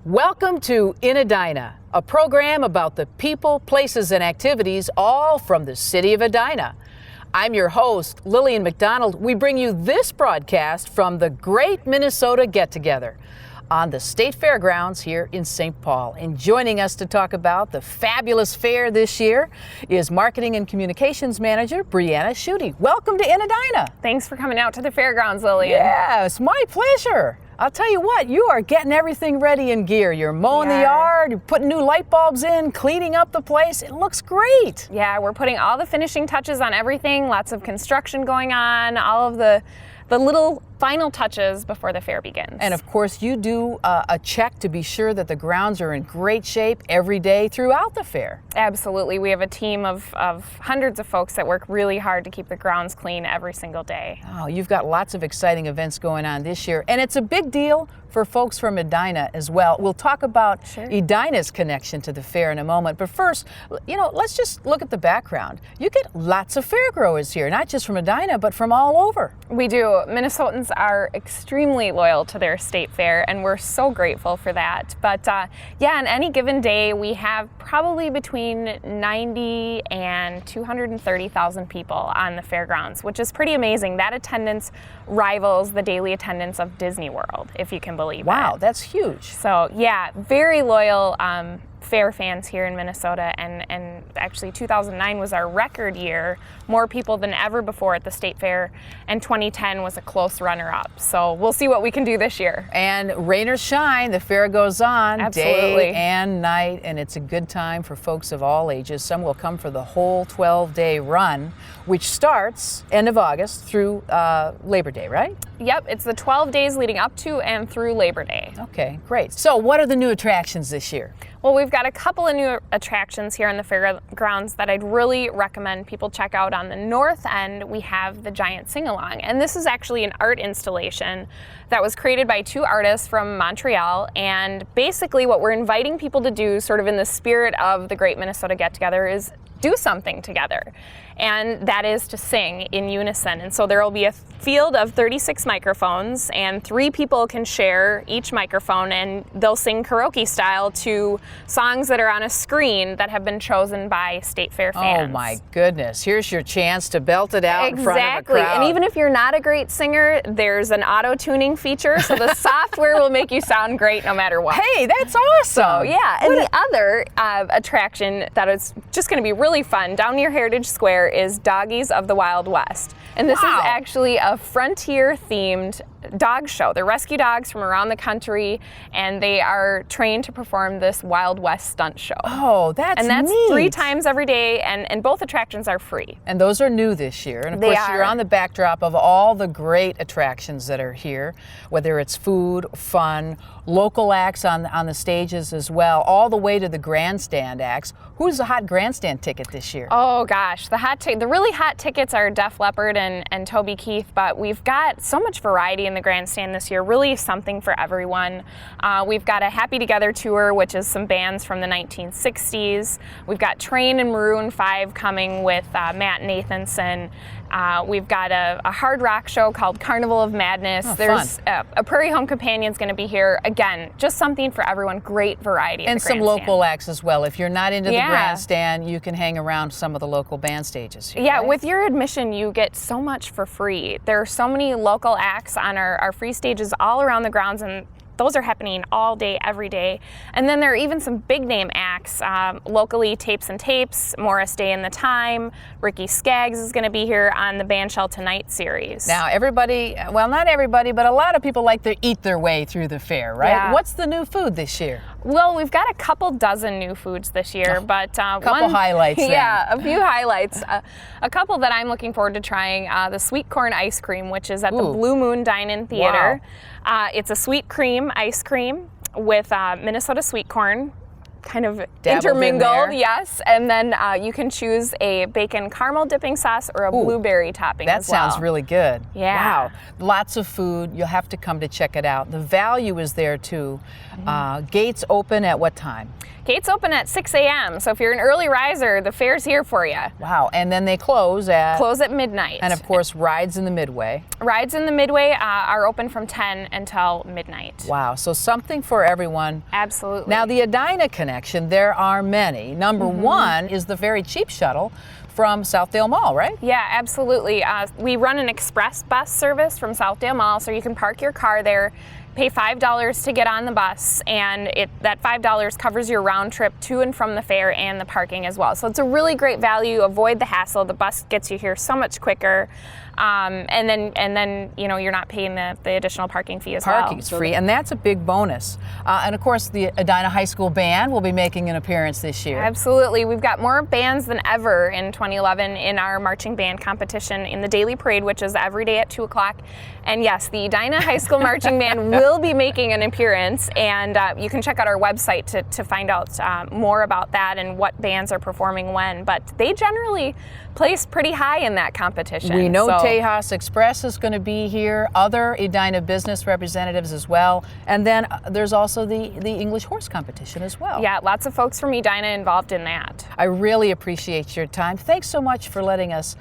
Welcome to In Edina, a program about the people, places, and activities all from the city of Edina. I'm your host, Lillian McDonald. We bring you this broadcast from the Great Minnesota Get-Together on the State Fairgrounds here in St. Paul. And joining us to talk about the fabulous fair this year is Marketing and Communications Manager Brienna Schuette. Welcome to In Edina. Thanks for coming out to the fairgrounds, Lillian. Yeah, it's my pleasure. I'll tell you what, you are getting everything ready in gear. You're mowing the yard, you're putting new light bulbs in, cleaning up the place. It looks great. Yeah, we're putting all the finishing touches on everything, lots of construction going on, all of the little final touches before the fair begins. And of course, you do a check to be sure that the grounds are in great shape every day throughout the fair. Absolutely. We have a team of hundreds of folks that work really hard to keep the grounds clean every single day. Oh, you've got lots of exciting events going on this year, and it's a big deal for folks from Edina as well. We'll talk about Edina's connection to the fair in a moment, but first, let's just look at the background. You get lots of fair growers here, not just from Edina, but from all over. We do. Minnesotans are extremely loyal to their state fair, and we're so grateful for that. But on any given day, we have probably between 90 and 230,000 people on the fairgrounds, which is pretty amazing. That attendance rivals the daily attendance of Disney World, if you can believe it. Wow, that's huge. So yeah, very loyal fair fans here in Minnesota, and actually 2009 was our record year, more people than ever before at the state fair, and 2010 was a close runner-up. So we'll see what we can do this year. And rain or shine, the fair goes on Absolutely. Day and night, and it's a good time for folks of all ages. Some will come for the whole 12-day run, which starts end of August through Labor Day, right? Yep, it's the 12 days leading up to and through Labor Day. Okay, great. So what are the new attractions this year? Well, we've got a couple of new attractions here on the fairgrounds that I'd really recommend people check out. On the north end, we have the Giant Sing-Along, and this is actually an art installation that was created by two artists from Montreal, and basically what we're inviting people to do, sort of in the spirit of the Great Minnesota Get-Together, is do something together, and that is to sing in unison. And so there will be a field of 36 microphones, and 3 people can share each microphone, and they'll sing karaoke style to songs that are on a screen that have been chosen by State Fair fans. Oh my goodness, here's your chance to belt it out in front of a crowd. Exactly, and even if you're not a great singer, there's an auto-tuning feature, so the software will make you sound great no matter what. Hey, that's awesome. So yeah, and the other attraction that is just going to be really fun down near Heritage Square is Doggies of the Wild West. And this is actually a frontier-themed dog show. They're rescue dogs from around the country, and they are trained to perform this Wild West stunt show. Oh, that's neat. 3 times every day, and both attractions are free. And those are new this year. And of course, you're on the backdrop of all the great attractions that are here, whether it's food, fun, local acts on the stages as well, all the way to the grandstand acts. Who's the hot grandstand ticket this year? Oh gosh, the really hot tickets are Def Leppard and Toby Keith, but we've got so much variety in the grandstand this year, really something for everyone. We've got a Happy Together tour, which is some bands from the 1960s. We've got Train and Maroon 5 coming with Matt Nathanson. We've got a hard rock show called Carnival of Madness. There's a Prairie Home Companion's going to be here. Again, just something for everyone. Great variety. And some local acts as well. If you're not into the grandstand, you can hang around some of the local band stages here, right? With your admission, you get so much for free. There are so many local acts on our free stages all around the grounds, and those are happening all day, every day. And then there are even some big name acts locally. Tapes and Tapes, Morris Day and the Time, Ricky Skaggs is going to be here on the Bandshell Tonight series. Now everybody, well, not everybody, but a lot of people like to eat their way through the fair, right? Yeah. What's the new food this year? Well, we've got a couple dozen new foods this year, but couple highlights then. Yeah, a few highlights. A couple that I'm looking forward to trying, the sweet corn ice cream, which is at the Blue Moon Dine-In Theater. Wow. It's a sweet cream ice cream. with Minnesota sweet corn, kind of Dabbled in intermingled, there. yes. And then you can choose a bacon caramel dipping sauce or a blueberry topping That as well. sounds really good. Yeah. Wow. Lots of food. You'll have to come to check it out. The value is there too. Gates open at what time? Gates open at 6 a.m. So if you're an early riser, the fair's here for you. Wow. And then they close at? Close at midnight. And of course, rides in the midway. Rides in the midway are open from 10 until midnight. Wow. So something for everyone. Absolutely. Now, the Edina connection, there are many. Number one is the very cheap shuttle from Southdale Mall, right? Yeah, absolutely. We run an express bus service from Southdale Mall, so you can park your car there, pay $5 to get on the bus, and that $5 covers your round trip to and from the fair and the parking as well. So it's a really great value. Avoid the hassle. The bus gets you here so much quicker, and then you're not paying the additional parking fee as well. Parking's free, and that's a big bonus. And of course, the Edina High School Band will be making an appearance this year. Absolutely. We've got more bands than ever in 2011 in our marching band competition in the daily parade, which is every day at 2 o'clock. And yes, the Edina High School Marching Band will be making an appearance, and you can check out our website to find out more about that and what bands are performing when. But they generally place pretty high in that competition. We know Tejas Express is going to be here, other Edina business representatives as well, and then there's also the English horse competition as well. Yeah, lots of folks from Edina involved in that. I really appreciate your time. Thanks so much for letting us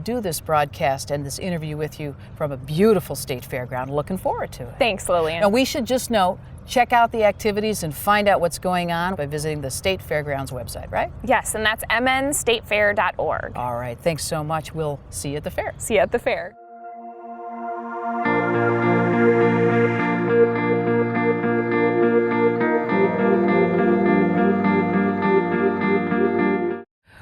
do this broadcast and this interview with you from a beautiful state fairground. Looking forward to it. Thanks, Lillian. Now, we should just note, check out the activities and find out what's going on by visiting the State Fairgrounds website, right? Yes, and that's mnstatefair.org. All right, thanks so much. We'll see you at the fair. See you at the fair.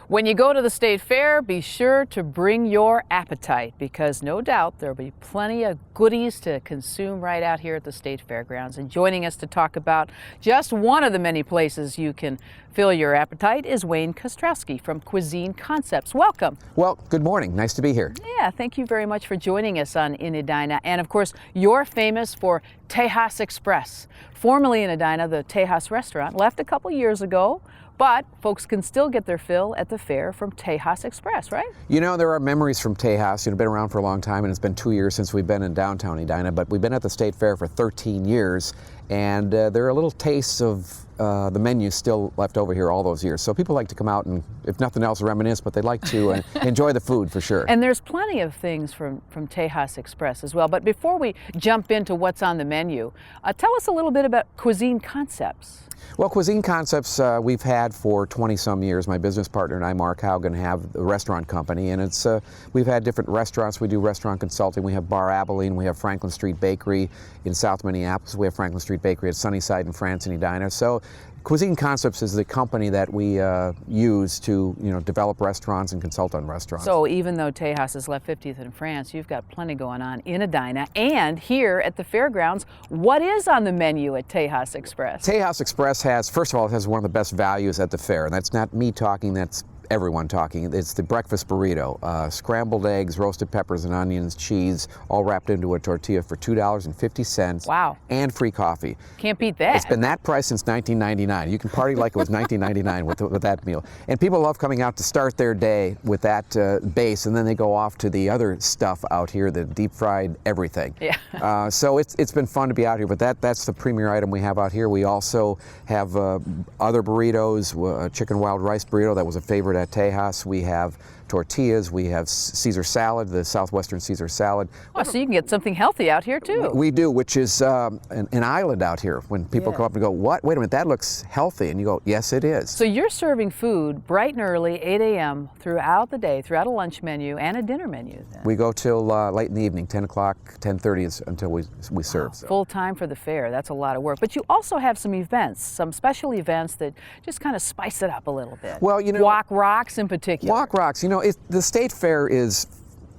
When you go to the State Fair, be sure to bring your appetite, because no doubt there'll be plenty of goodies to consume right out here at the State Fairgrounds. And joining us to talk about just one of the many places you can fill your appetite is Wayne Kostroski from Cuisine Concepts. Welcome. Well, good morning. Nice to be here. Yeah, thank you very much for joining us on In Edina. And of course, you're famous for Tejas Express. Formerly in Edina, the Tejas restaurant left a couple years ago, but folks can still get their fill at the fair from Tejas Express, right? You know, there are memories from Tejas. Been around for a long time, and it's been 2 years since we've been in downtown Edina, but we've been at the State Fair for 13 years, and there are little tastes of the menu still left over here all those years. So people like to come out and, if nothing else, reminisce, but they like to enjoy the food for sure. And there's plenty of things from Tejas Express as well. But before we jump into what's on the menu, tell us a little bit about Cuisine Concepts. Well, Cuisine Concepts we've had for 20-some years. My business partner and I, Mark Haugen, have a restaurant company, and it's we've had different restaurants. We do restaurant consulting. We have Bar Abilene. We have Franklin Street Bakery in South Minneapolis. We have Franklin Street Bakery at Sunnyside in France and Edina. So Cuisine Concepts is the company that we use to develop restaurants and consult on restaurants. So even though Tejas has left 50th in France, you've got plenty going on in Edina and here at the fairgrounds. What is on the menu at Tejas Express? Tejas Express has, first of all, it has one of the best values at the fair. And that's not me talking, that's everyone talking. It's the breakfast burrito. Scrambled eggs, roasted peppers and onions, cheese, all wrapped into a tortilla for $2.50. Wow. And free coffee. Can't beat that. It's been that price since 1999. You can party like it was 1999 with that meal. And people love coming out to start their day with that base, and then they go off to the other stuff out here, the deep fried everything. Yeah. So it's been fun to be out here, but that's the premier item we have out here. We also have other burritos, a chicken wild rice burrito that was a favorite at Tejas. We have tortillas, we have Caesar salad, the Southwestern Caesar salad. Oh, so you can get something healthy out here too. We do, which is an island out here. When people come up and go, what? Wait a minute, that looks healthy. And you go, yes, it is. So you're serving food bright and early, 8 a.m. throughout the day, throughout a lunch menu and a dinner menu then. We go till late in the evening, 10 o'clock, 10:30 is until we serve. So. Full time for the fair, that's a lot of work. But you also have some events, some special events that just kind of spice it up a little bit. Well, Walk Rocks in particular. Walk Rocks, the State Fair is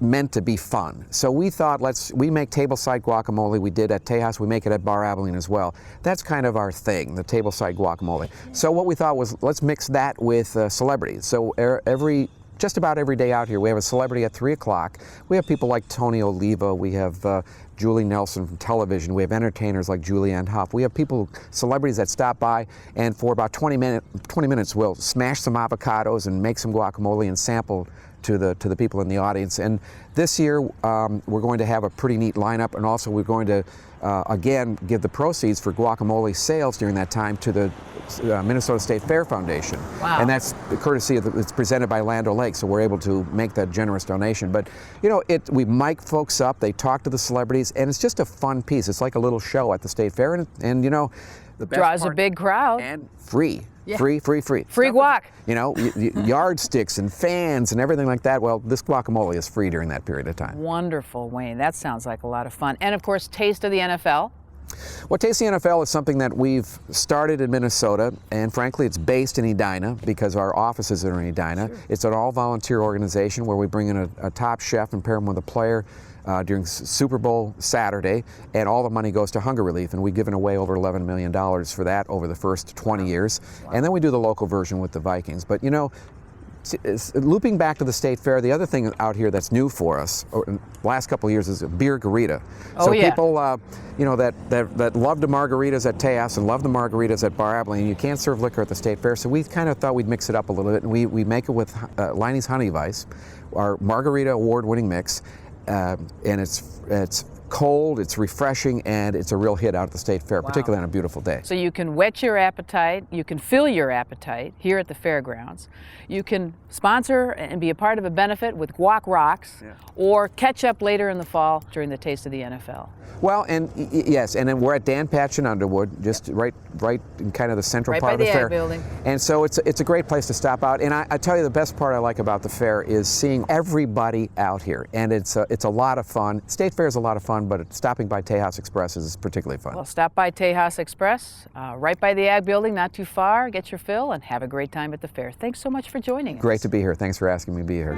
meant to be fun. So we thought, we make tableside guacamole. We did at Tejas. We make it at Bar Abilene as well. That's kind of our thing, the tableside guacamole. So what we thought was, let's mix that with celebrities. So just about every day out here, we have a celebrity at 3 o'clock. We have people like Tony Oliva. We have Julie Nelson from television. We have entertainers like Julianne Hough. We have people, celebrities that stop by, and for about 20 minutes we'll smash some avocados and make some guacamole and sample to the people in the audience. And this year we're going to have a pretty neat lineup, and also we're going to again give the proceeds for guacamole sales during that time to the Minnesota State Fair Foundation. Wow. And that's courtesy of it's presented by Land O'Lakes, so we're able to make that generous donation. But you know, we mic folks up, they talk to the celebrities, and it's just a fun piece. It's like a little show at the State Fair, and you know, the best Draws part, a big crowd. and free. Yeah. Free. Free guac. You know, yardsticks and fans and everything like that. Well, this guacamole is free during that period of time. Wonderful, Wayne. That sounds like a lot of fun. And of course, Taste of the NFL. Well, Taste the NFL is something that we've started in Minnesota, and frankly, it's based in Edina because our offices are in Edina. Sure. It's an all-volunteer organization where we bring in a top chef and pair him with a player during Super Bowl Saturday, and all the money goes to hunger relief, and we've given away over $11 million for that over the first 20 years. Wow. And then we do the local version with the Vikings. But you know, looping back to the State Fair, the other thing out here that's new for us in the last couple of years is a beer garita. So people, you know, that love the margaritas at Tejas and love the margaritas at Bar Abilene, you can't serve liquor at the State Fair, so we kind of thought we'd mix it up a little bit, and we make it with Leinie's Honey Vice, our margarita award-winning mix, and it's cold, it's refreshing, and it's a real hit out at the State Fair, particularly on a beautiful day. So you can whet your appetite, you can fill your appetite here at the fairgrounds. You can sponsor and be a part of a benefit with Guac Rocks, or catch up later in the fall during the Taste of the NFL. Well, and yes, and then we're at Dan Patch in Underwood, just right in kind of the central part of the fair. Right by the Ag Building. And so it's a great place to stop out. And I tell you, the best part I like about the fair is seeing everybody out here, and it's a lot of fun. State Fair is a lot of fun, but stopping by Tejas Express is particularly fun. Well, stop by Tejas Express, right by the Ag Building, not too far. Get your fill and have a great time at the fair. Thanks so much for joining us. Great to be here. Thanks for asking me to be here.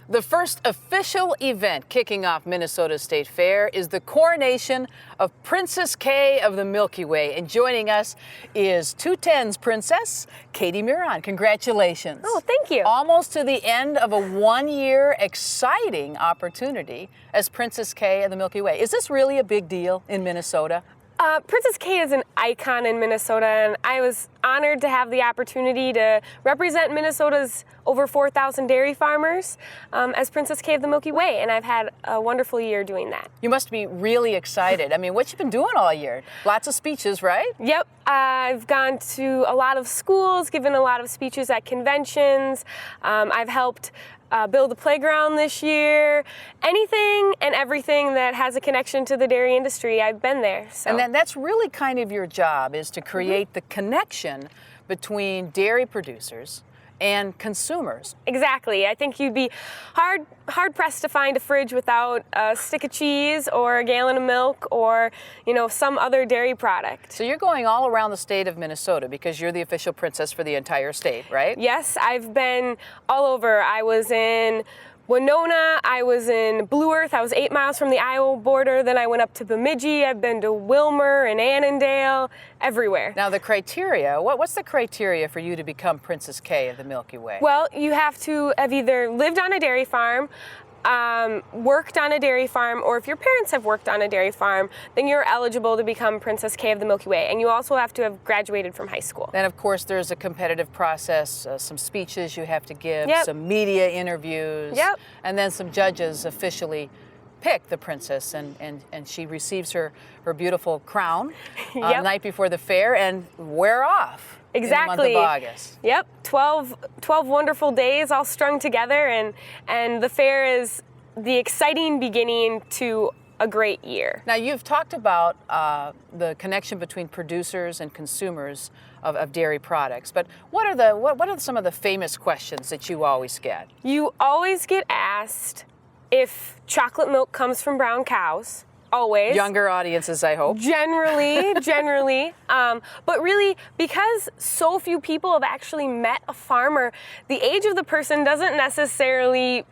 The first official event kicking off Minnesota State Fair is the coronation of Princess K of the Milky Way. And joining us is 210's Princess, Katie Miron. Congratulations. Oh, thank you. Almost to the end of a one-year exciting opportunity as Princess K of the Milky Way. Is this really a big deal in Minnesota? Princess K is an icon in Minnesota, and I was honored to have the opportunity to represent Minnesota's over 4,000 dairy farmers as Princess K of the Milky Way, and I've had a wonderful year doing that. You must be really excited. I mean, what you been doing all year? Lots of speeches, right? Yep. I've gone to a lot of schools, given a lot of speeches at conventions. I've helped build a playground this year. Anything and everything that has a connection to the dairy industry, I've been there. So. And that's really kind of your job, is to create the connection between dairy producers and consumers. Exactly. I think you'd be hard pressed to find a fridge without a stick of cheese or a gallon of milk or, you know, some other dairy product. So you're going all around the state of Minnesota because you're the official princess for the entire state, right? Yes, I've been all over. I was in Winona, I was in Blue Earth, I was 8 miles from the Iowa border, then I went up to Bemidji, I've been to Wilmer and Annandale, everywhere. Now the criteria, what's the criteria for you to become Princess K of the Milky Way? Well, you have to have either lived on a dairy farm, worked on a dairy farm, or if your parents have worked on a dairy farm, then you're eligible to become Princess K of the Milky Way. And you also have to have graduated from high school. Then, of course, there's a competitive process, some speeches you have to give, some media interviews, and then some judges officially pick the princess, and she receives her beautiful crown the night before the fair, and we're off. Exactly. In the month of August. Yep, 12 wonderful days all strung together, and the fair is the exciting beginning to a great year. Now, you've talked about the connection between producers and consumers of dairy products, but what are some of the famous questions that you always get? You always get asked if chocolate milk comes from brown cows, always. Younger audiences, I hope. Generally. But really, because so few people have actually met a farmer, the age of the person doesn't necessarily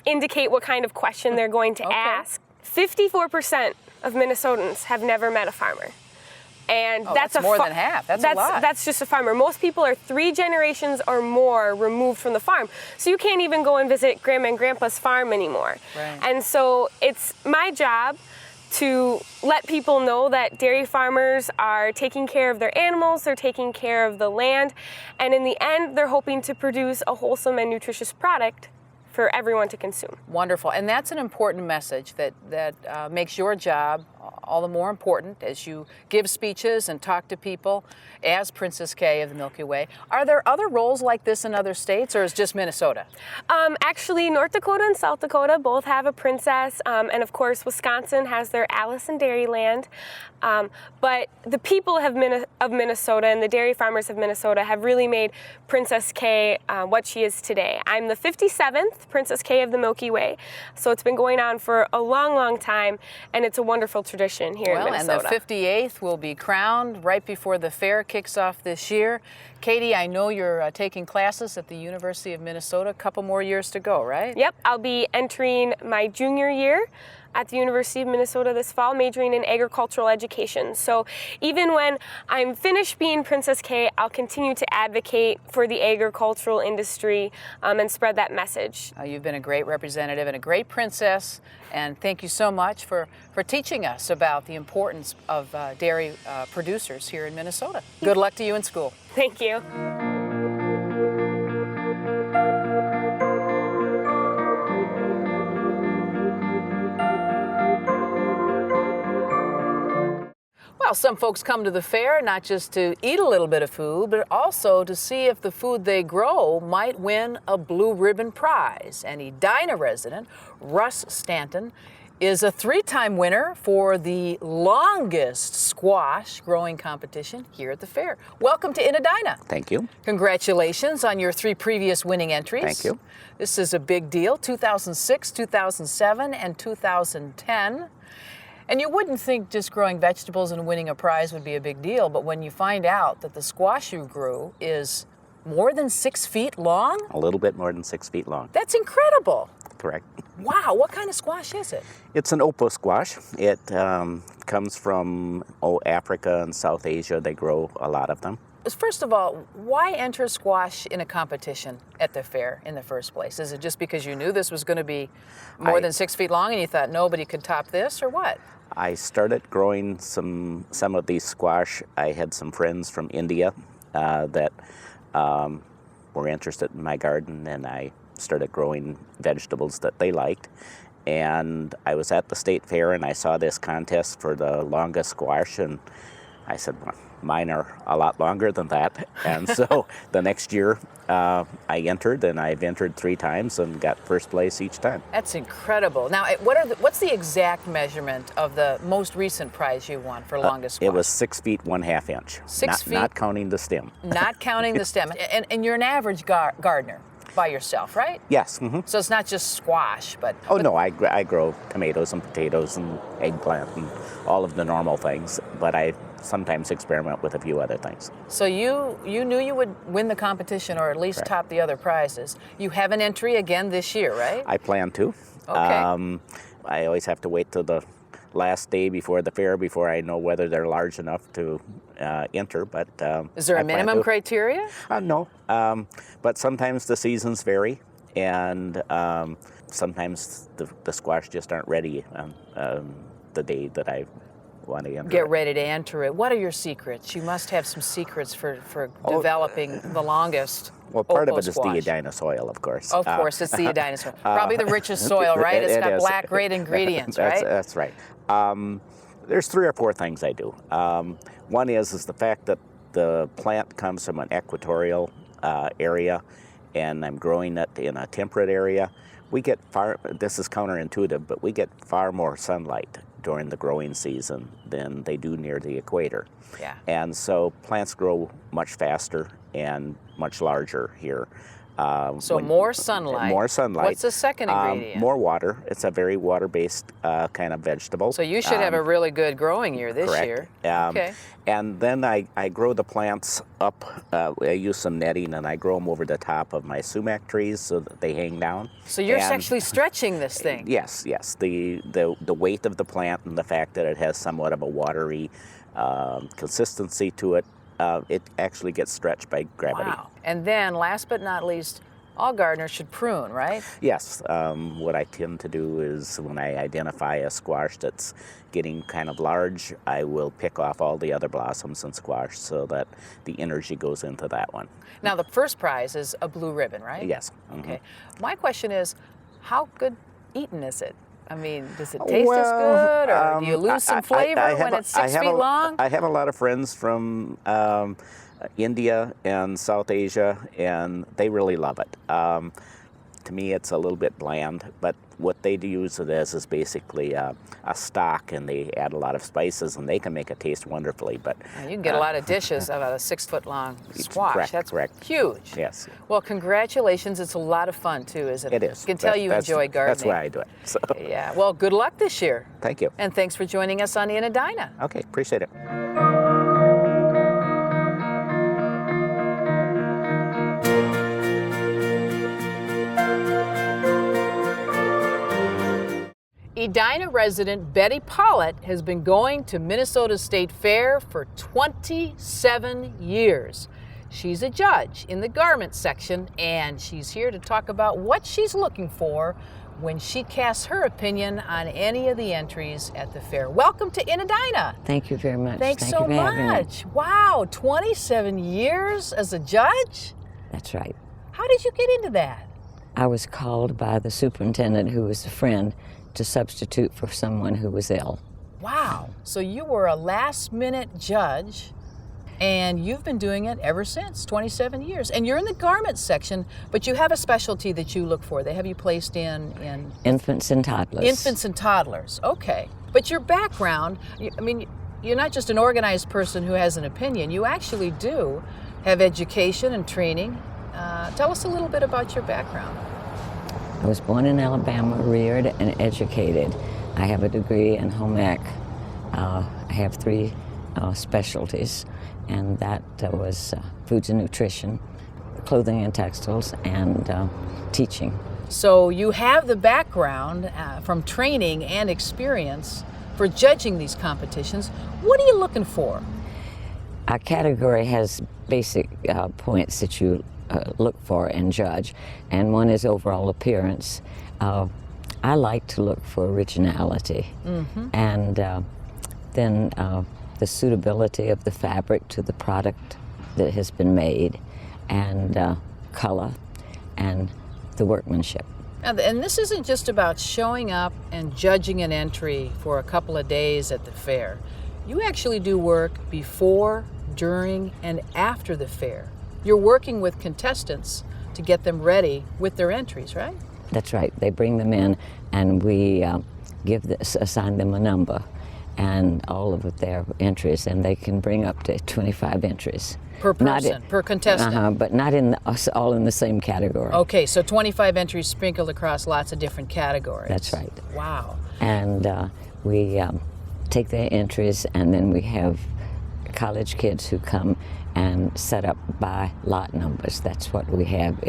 indicate what kind of question they're going to ask. 54% of Minnesotans have never met a farmer. And that's more than half. That's a lot. That's just a farmer. Most people are 3 generations or more removed from the farm. So you can't even go and visit Grandma and Grandpa's farm anymore. Right. And so it's my job to let people know that dairy farmers are taking care of their animals, they're taking care of the land, and in the end, they're hoping to produce a wholesome and nutritious product for everyone to consume. Wonderful. And that's an important message that makes your job all the more important as you give speeches and talk to people as Princess K of the Milky Way. Are there other roles like this in other states, or is just Minnesota? Actually, North Dakota and South Dakota both have a princess, and of course, Wisconsin has their Alice in Dairyland. But the people of Minnesota and the dairy farmers of Minnesota have really made Princess K what she is today. I'm the 57th Princess K of the Milky Way, so it's been going on for a long, long time, and it's a wonderful tradition here in Minnesota. And the 58th will be crowned right before the fair kicks off this year. Katie, I know you're taking classes at the University of Minnesota. A couple more years to go, right? Yep, I'll be entering my junior year at the University of Minnesota this fall, majoring in agricultural education. So even when I'm finished being Princess K, I'll continue to advocate for the agricultural industry and spread that message. You've been a great representative and a great princess, and thank you so much for teaching us about the importance of dairy producers here in Minnesota. Good luck to you in school. Thank you. Well, some folks come to the fair not just to eat a little bit of food, but also to see if the food they grow might win a blue ribbon prize. And Edina resident Russ Stanton is a 3-time winner for the longest squash growing competition here at the fair. Welcome to Edina. Thank you. Congratulations on your 3 previous winning entries. Thank you. This is a big deal, 2006, 2007, and 2010. And you wouldn't think just growing vegetables and winning a prize would be a big deal, but when you find out that the squash you grew is more than 6 feet long? A little bit more than 6 feet long. That's incredible. Correct. Wow, what kind of squash is it? It's an opal squash. It comes from Africa and South Asia. They grow a lot of them. First of all, why enter squash in a competition at the fair in the first place? Is it just because you knew this was going to be more than 6 feet long and you thought nobody could top this, or what? I started growing some of these squash. I had some friends from India that were interested in my garden, and I started growing vegetables that they liked. And I was at the state fair and I saw this contest for the longest squash, and I said, well, mine are a lot longer than that. And so the next year I entered, and I've entered 3 times and got first place each time. That's incredible. Now, what's the exact measurement of the most recent prize you won for longest squash? It was 6 feet 1/2 inch. 6 feet? Not counting the stem. Not counting the stem. And you're an average gardener by yourself, right? Yes. Mm-hmm. So it's not just squash, but... Oh, no, I grow tomatoes and potatoes and eggplant and all of the normal things, but I sometimes experiment with a few other things. So you knew you would win the competition, or at least top the other prizes. You have an entry again this year, right? I plan to. Okay. I always have to wait till the last day before the fair before I know whether they're large enough to enter, but is there a minimum criteria? No, but sometimes the seasons vary, and sometimes the squash just aren't ready the day that I want to enter. Get ready to enter it. What are your secrets? You must have some secrets for developing the longest. Well, part of it is squash. the Edina soil, of course. Of course, it's the Edina soil. Probably the richest soil, right? It's got black, great ingredients, right? That's right. There's 3 or 4 things I do. One is the fact that the plant comes from an equatorial area, and I'm growing it in a temperate area. We get this is counterintuitive, but we get far more sunlight during the growing season than they do near the equator. Yeah. And so plants grow much faster and much larger here. So more sunlight. More sunlight. What's the second ingredient? More water. It's a very water-based kind of vegetable. So you should have a really good growing year this correct. year. Okay. And then I grow the plants up. I use some netting, and I grow them over the top of my sumac trees so that they hang down. So you're actually stretching this thing. Yes, yes. The weight of the plant and the fact that it has somewhat of a watery consistency to it, it actually gets stretched by gravity. Wow. And then, last but not least, all gardeners should prune, right? Yes. What I tend to do is when I identify a squash that's getting kind of large, I will pick off all the other blossoms and squash so that the energy goes into that one. Now, the first prize is a blue ribbon, right? Yes. Okay. My question is, how good eaten is it? I mean, does it taste as good, or do you lose some flavor when it's 6 feet long? I have a lot of friends from India and South Asia, and they really love it. To me, it's a little bit bland, but what they use it as is basically a stock, and they add a lot of spices, and they can make it taste wonderfully. But you can get a lot of dishes out of a 6 foot long squash. Correct, That's correct. huge. Yes. Well, congratulations. It's a lot of fun, too, isn't it? It is. I can tell you enjoy gardening. That's why I do it. So. Yeah. Well, good luck this year. Thank you. And thanks for joining us on Edina. Okay, appreciate it. Edina resident Betty Pollitt has been going to Minnesota State Fair for 27 years. She's a judge in the garment section, and she's here to talk about what she's looking for when she casts her opinion on any of the entries at the fair. Welcome to Edina. Thank you very much. Thanks Thank so you for having me. much. Wow, 27 years as a judge? That's right. How did you get into that? I was called by the superintendent, who was a friend, to substitute for someone who was ill. Wow. So you were a last-minute judge, and you've been doing it ever since, 27 years. And you're in the garment section, but you have a specialty that you look for. They have you placed in Infants and toddlers. Infants and toddlers. Okay. But your background, I mean, you're not just an organized person who has an opinion. You actually do have education and training. Tell us a little bit about your background. I was born in Alabama, reared and educated. I have a degree in home ec. I have 3 specialties, and that was foods and nutrition, clothing and textiles, and teaching. So you have the background from training and experience for judging these competitions. What are you looking for? Our category has basic points that you look for and judge, and one is overall appearance. I like to look for originality, and then the suitability of the fabric to the product that has been made, and color, and the workmanship. And this isn't just about showing up and judging an entry for a couple of days at the fair. You actually do work before, during, and after the fair. You're working with contestants to get them ready with their entries, right? That's right. They bring them in, and we assign them a number and all of their entries, and they can bring up to 25 entries. Per person, per contestant? But not us all in the same category. Okay, so 25 entries sprinkled across lots of different categories. That's right. Wow. And we take their entries, and then we have college kids who come and set up by lot numbers. That's what we have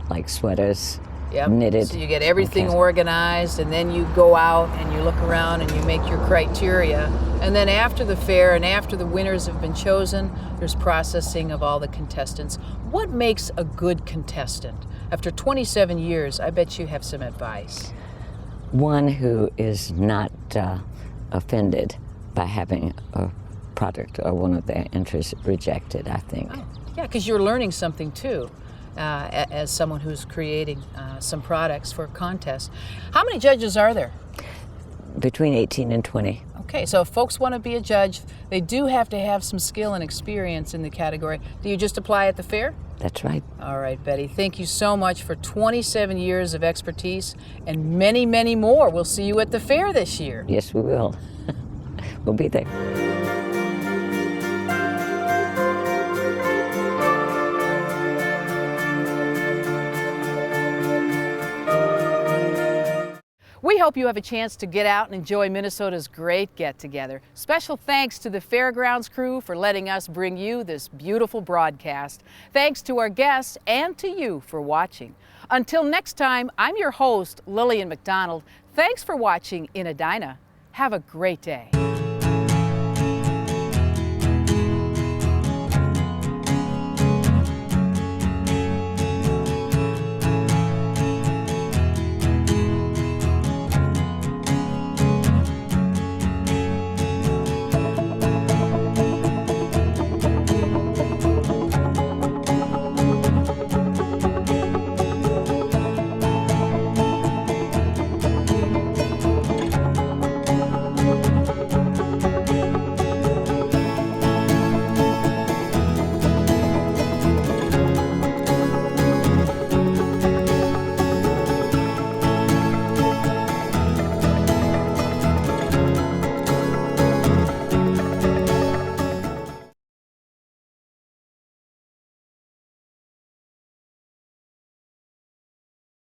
like sweaters, knitted. So you get everything organized, and then you go out and you look around and you make your criteria. And then after the fair and after the winners have been chosen, there's processing of all the contestants. What makes a good contestant? After 27 years, I bet you have some advice. One who is not offended by having a product or one of their entries rejected, I think. Oh, yeah, because you're learning something too, as someone who's creating some products for a contest. How many judges are there? Between 18 and 20. Okay, so if folks want to be a judge, they do have to have some skill and experience in the category. Do you just apply at the fair? That's right. All right, Betty, thank you so much for 27 years of expertise and many, many more. We'll see you at the fair this year. Yes, we will. We'll be there. hope you have a chance to get out and enjoy Minnesota's great get-together. Special thanks to the Fairgrounds crew for letting us bring you this beautiful broadcast. Thanks to our guests and to you for watching. Until next time, I'm your host, Lillian McDonald. Thanks for watching In Edina. Have a great day.